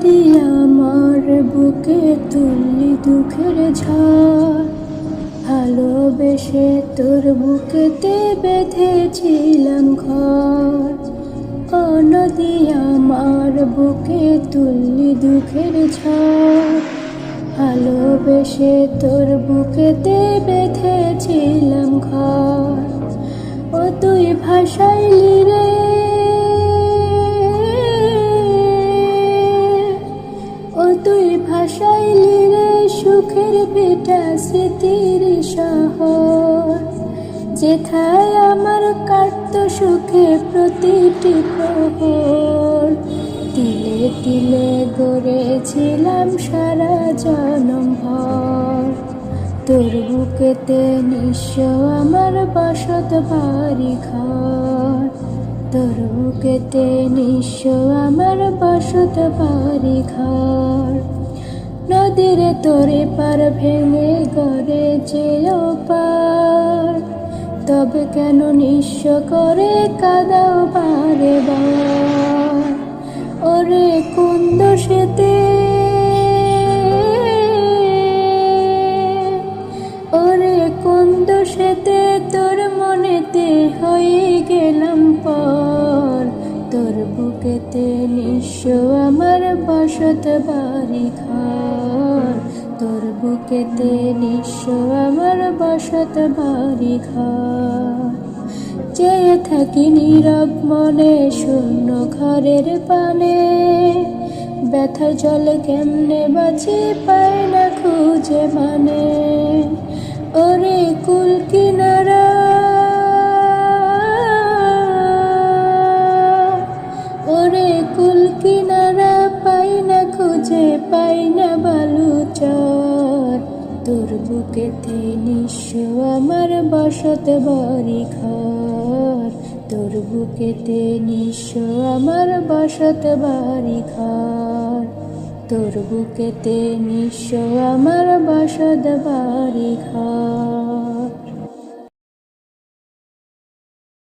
নদী আমার বুকে তুললি দুঃখের ঝড়, ভালোবেসে তোর বুকেতে বেঁধেছিলাম ঘর। ও নদী আমার বুকে তুললি দুঃখের ঝড়, ভালোবেসে তোর বুকেতে বেঁধেছিলাম ঘর। ও তুই ভাসাইলি রে, ও তুই ভাসাইলি রে সুখের ভিটা স্মৃতির শহর, যেথায় আমার কাটত সুখে প্রতিটি প্রহর। তিলে তিলে গড়েছিলাম সারা জনম ভর, তোর বুকেতে নিঃস্ব আমার বসত বাড়ি ঘর। তোর বুকেতে নিঃস্ব আমার বসত বাড়ি ঘর। নদীরে তোরে পার ভেঙে গড়ে যেও পার, তবে কেন নিঃস্ব করে কাঁদাও বারে বার। ওরে কোন দোষেতে, ওরে কোন দোষেতে তোর মনেতে হয়ে গেলাম পর। তোর বুকেতে নিঃস্ব আমার বসত বাড়ি ঘর, তোর বুকেতে নিঃস্ব আমার বসত বাড়ি ঘর। চেয়ে থাকি নীরব মনে শূন্য ঘরের পানে, ব্যথার জলে কেমনে বাঁচি পায় না খুঁজে মানে। ওরে কুল কিনারা, ওরে কুল কিনারা পাই না খুঁজে পাই না বালুচর। তোর বুকেতে নিঃস্ব আমার বসত বাড়ি ঘর, তোর বুকেতে নিঃস্ব আমার বসত বাড়ি ঘর। তোর বুকেতে নিঃস্ব আমার বসত বাড়ি ঘর।